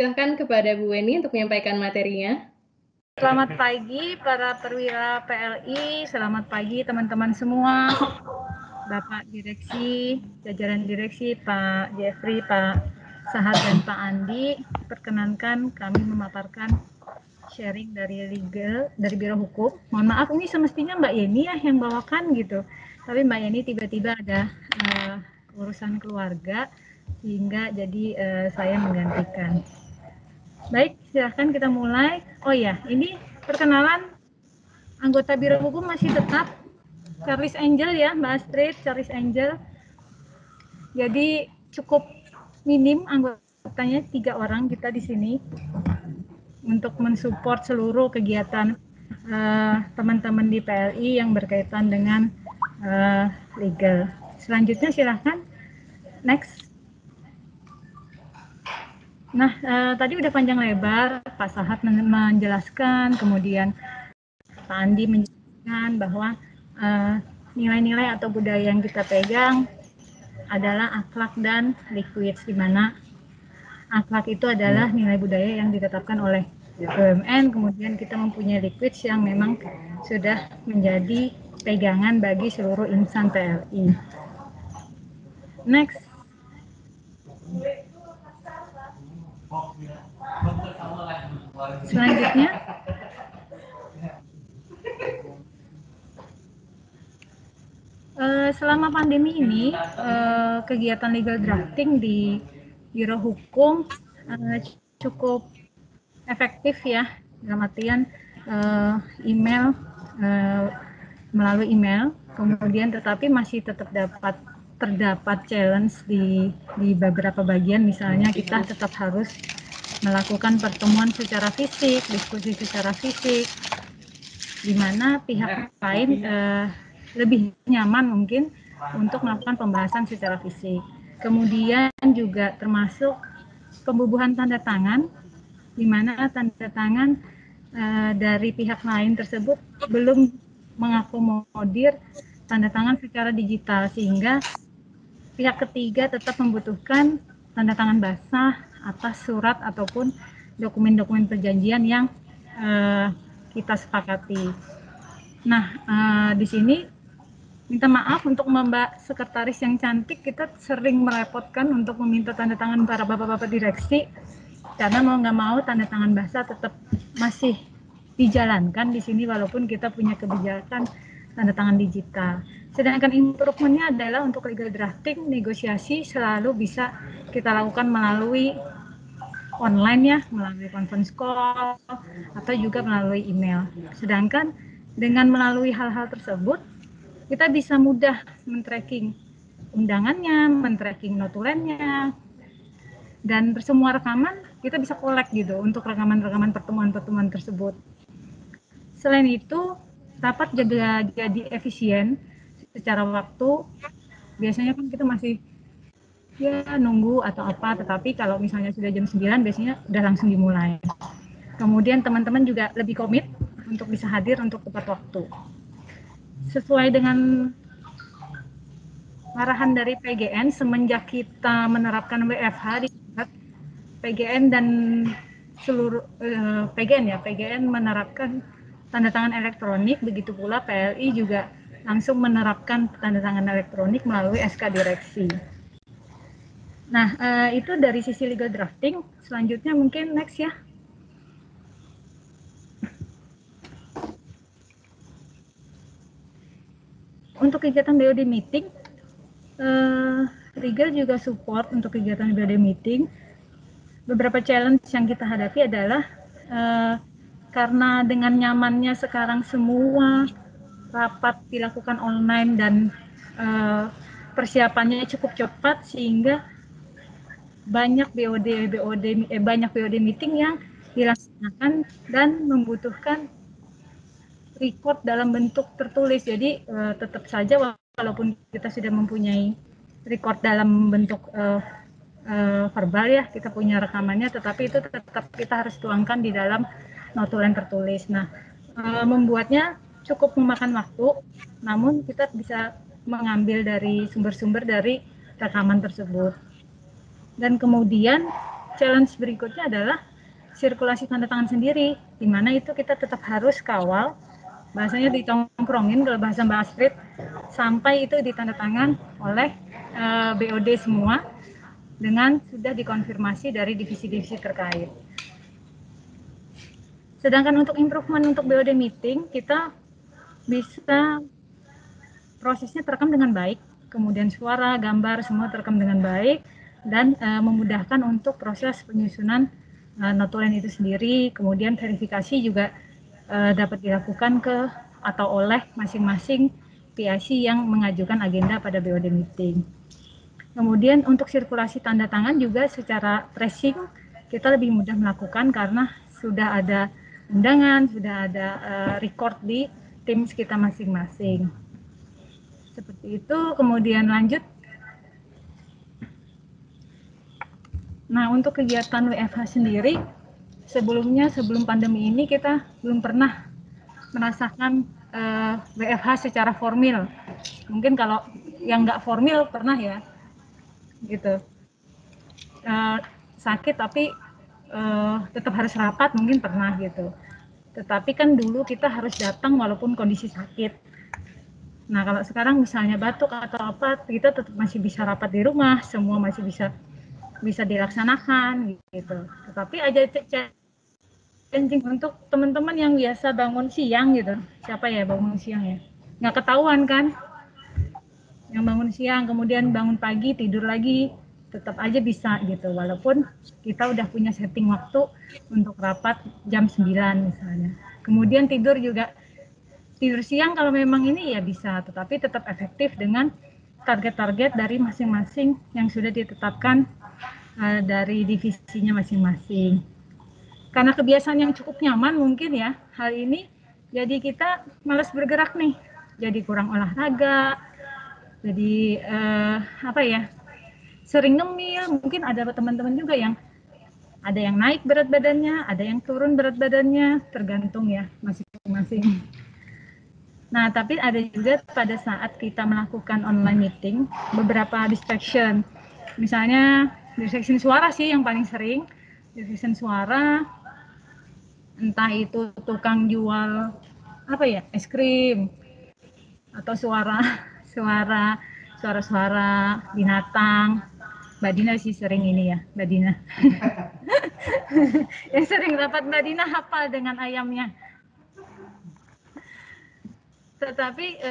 persilahkan kepada Bu Weni untuk menyampaikan materinya. Selamat pagi para perwira PLI, selamat pagi teman-teman semua, Bapak Direksi, jajaran direksi, Pak Jeffrey, Pak Sahat, dan Pak Andi. Perkenankan kami memaparkan sharing dari legal, dari Biro Hukum. Mohon maaf, ini semestinya Mbak Yeni ya yang bawakan gitu, tapi Mbak Yeni tiba-tiba ada urusan keluarga, sehingga jadi saya menggantikan. Baik, silahkan kita mulai. Oh ya, ini perkenalan anggota Biro Hukum masih tetap Charles Angel ya, Mbak Astrid, Charles Angel. Jadi cukup minim anggotanya, 3 orang kita di sini untuk mensupport seluruh kegiatan teman-teman di PLI yang berkaitan dengan legal. Selanjutnya silahkan, next. Nah, tadi udah panjang lebar Pak Sahat menjelaskan, kemudian Pak Andi menjelaskan bahwa nilai-nilai atau budaya yang kita pegang adalah akhlak dan liquids, di mana akhlak itu adalah nilai budaya yang ditetapkan oleh BUMN, kemudian kita mempunyai liquids yang memang sudah menjadi pegangan bagi seluruh insan PLI. Next. Selanjutnya, selama pandemi ini kegiatan legal drafting di Biro Hukum cukup efektif ya, dalam artian email, melalui email, kemudian tetapi masih tetap terdapat challenge di beberapa bagian. Misalnya kita tetap harus melakukan pertemuan secara fisik, diskusi secara fisik, di mana pihak lain lebih nyaman mungkin untuk melakukan pembahasan secara fisik. Kemudian juga termasuk pembubuhan tanda tangan, di mana tanda tangan dari pihak lain tersebut belum mengakomodir tanda tangan secara digital, sehingga pihak ketiga tetap membutuhkan tanda tangan basah atas surat ataupun dokumen-dokumen perjanjian yang kita sepakati. Nah, di sini minta maaf untuk Mbak Sekretaris yang cantik, kita sering merepotkan untuk meminta tanda tangan para bapak-bapak direksi, karena mau nggak mau tanda tangan basah tetap masih dijalankan di sini walaupun kita punya kebijakan tanda tangan digital. Sedangkan improvementnya adalah untuk legal drafting, negosiasi selalu bisa kita lakukan melalui online ya, melalui conference call atau juga melalui email. Sedangkan dengan melalui hal-hal tersebut, kita bisa mudah men-tracking undangannya, men-tracking notulennya, dan semua rekaman kita bisa collect gitu untuk rekaman-rekaman pertemuan-pertemuan tersebut. Selain itu, dapat jadi efisien secara waktu. Biasanya kan kita masih ya nunggu atau apa, tetapi kalau misalnya sudah jam 9 biasanya udah langsung dimulai. Kemudian teman-teman juga lebih komit untuk bisa hadir untuk tepat waktu. Sesuai dengan arahan dari PGN, semenjak kita menerapkan WFH di PGN dan seluruh PGN menerapkan tanda tangan elektronik, begitu pula PLI juga langsung menerapkan tanda tangan elektronik melalui SK direksi. Nah, itu dari sisi legal drafting. Selanjutnya mungkin next ya. Untuk kegiatan BOD meeting, legal juga support untuk kegiatan BOD meeting. Beberapa challenge yang kita hadapi adalah karena dengan nyamannya sekarang semua rapat dilakukan online dan persiapannya cukup cepat, sehingga banyak BOD meeting yang dilaksanakan dan membutuhkan record dalam bentuk tertulis. Jadi tetap saja walaupun kita sudah mempunyai record dalam bentuk verbal ya, kita punya rekamannya, tetapi itu tetap kita harus tuangkan di dalam notulen tertulis. Nah, membuatnya cukup memakan waktu, namun kita bisa mengambil dari sumber-sumber dari rekaman tersebut. Dan kemudian challenge berikutnya adalah sirkulasi tanda tangan sendiri, di mana itu kita tetap harus kawal, bahasanya ditongkrongin kalau bahasa Mbak Astrid, sampai itu ditandatangan oleh BOD semua dengan sudah dikonfirmasi dari divisi-divisi terkait. Sedangkan untuk improvement untuk BOD meeting, kita bisa prosesnya terekam dengan baik, kemudian suara, gambar, semua terekam dengan baik, dan memudahkan untuk proses penyusunan notulen itu sendiri. Kemudian verifikasi juga dapat dilakukan ke atau oleh masing-masing PIC yang mengajukan agenda pada BOD meeting. Kemudian untuk sirkulasi tanda tangan juga secara tracing kita lebih mudah melakukan karena sudah ada undangan, sudah ada record di Teams kita masing-masing. Seperti itu. Kemudian lanjut. Nah, untuk kegiatan WFH sendiri, sebelum pandemi ini kita belum pernah merasakan WFH secara formal. Mungkin kalau yang nggak formal pernah ya, gitu. Sakit tapi tetap harus rapat mungkin pernah gitu. Tetapi kan dulu kita harus datang walaupun kondisi sakit. Nah, kalau sekarang misalnya batuk atau apa, kita tetap masih bisa rapat di rumah, semua masih bisa dilaksanakan gitu. Tetapi ada challenging untuk teman-teman yang biasa bangun siang gitu. Siapa ya bangun siang ya? Nggak ketahuan kan? Yang bangun siang kemudian bangun pagi tidur lagi, tetap aja bisa gitu. Walaupun kita udah punya setting waktu untuk rapat jam 9 misalnya. Kemudian tidur siang kalau memang ini ya bisa, tetapi tetap efektif dengan target-target dari masing-masing yang sudah ditetapkan dari divisinya masing-masing. Karena kebiasaan yang cukup nyaman mungkin ya, hal ini jadi kita malas bergerak nih, jadi kurang olahraga, jadi sering ngemil. Mungkin ada teman-teman juga yang ada yang naik berat badannya, ada yang turun berat badannya, tergantung ya masing-masing. Nah, tapi ada juga pada saat kita melakukan online meeting, beberapa distraction. Misalnya, distraction suara sih yang paling sering. Distraction suara, entah itu tukang jual, es krim, atau suara binatang. Mbak Dina sih sering ini ya, Mbak Dina. Yang sering dapat Mbak Dina hafal dengan ayamnya. Tetapi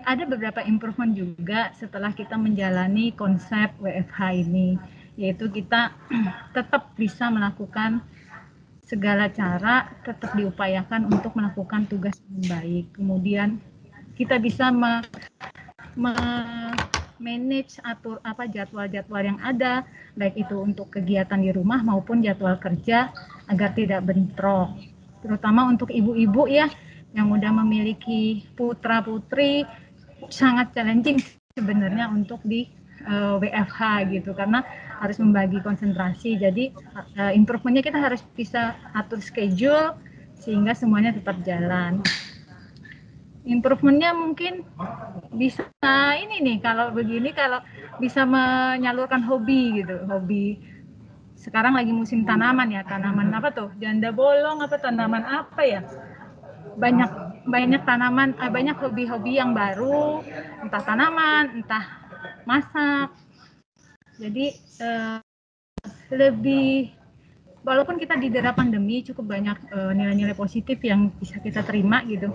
ada beberapa improvement juga setelah kita menjalani konsep WFH ini, yaitu kita tetap bisa melakukan segala cara, tetap diupayakan untuk melakukan tugas dengan baik. Kemudian kita bisa manage atur jadwal-jadwal yang ada, baik itu untuk kegiatan di rumah maupun jadwal kerja agar tidak bentrok. Terutama untuk ibu-ibu ya, yang udah memiliki putra-putri, sangat challenging sebenarnya untuk di WFH gitu, karena harus membagi konsentrasi. Jadi improvementnya kita harus bisa atur schedule sehingga semuanya tetap jalan. Improvementnya mungkin bisa ini nih, kalau begini, kalau bisa menyalurkan hobi gitu, hobi. Sekarang lagi musim tanaman ya, tanaman apa tuh, janda bolong apa tanaman apa ya, banyak tanaman, banyak hobi-hobi yang baru, entah tanaman, entah masak. Jadi lebih, walaupun kita di daerah pandemi cukup banyak nilai-nilai positif yang bisa kita terima gitu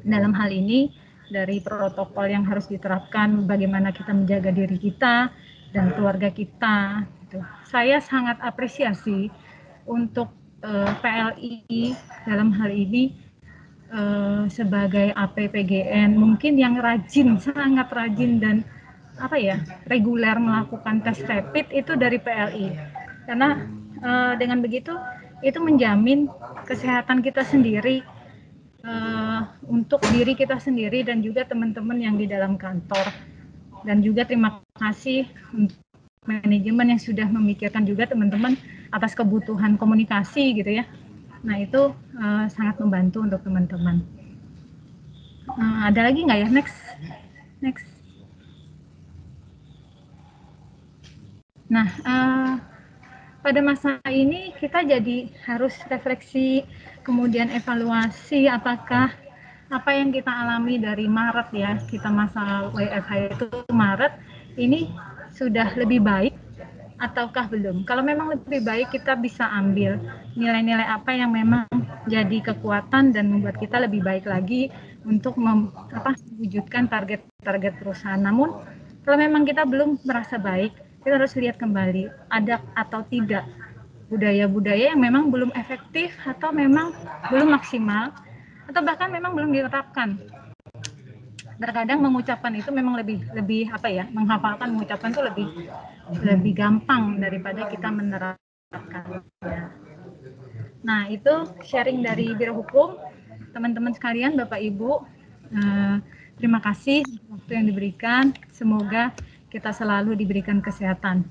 dalam hal ini, dari protokol yang harus diterapkan, bagaimana kita menjaga diri kita dan keluarga kita gitu. Saya sangat apresiasi untuk PLI dalam hal ini sebagai APPGN mungkin yang rajin, sangat rajin dan reguler melakukan tes rapid itu dari PLI, karena dengan begitu itu menjamin kesehatan kita sendiri, untuk diri kita sendiri dan juga teman-teman yang di dalam kantor. Dan juga terima kasih untuk manajemen yang sudah memikirkan juga teman-teman atas kebutuhan komunikasi gitu ya. Nah itu sangat membantu untuk teman-teman. Ada lagi nggak ya? Next. Nah, pada masa ini kita jadi harus refleksi, kemudian evaluasi apakah apa yang kita alami dari Maret ya, kita masa WFH itu Maret, ini sudah lebih baik ataukah belum. Kalau memang lebih baik, kita bisa ambil nilai-nilai apa yang memang jadi kekuatan dan membuat kita lebih baik lagi untuk mewujudkan target-target perusahaan. Namun kalau memang kita belum merasa baik, kita harus lihat kembali ada atau tidak budaya-budaya yang memang belum efektif atau memang belum maksimal atau bahkan memang belum diterapkan. Terkadang mengucapkan itu memang lebih apa ya, menghafalkan, mengucapkan itu lebih gampang daripada kita menerapkan. Nah, itu sharing dari Biro Hukum. Teman-teman sekalian, Bapak Ibu, terima kasih waktu yang diberikan. Semoga kita selalu diberikan kesehatan.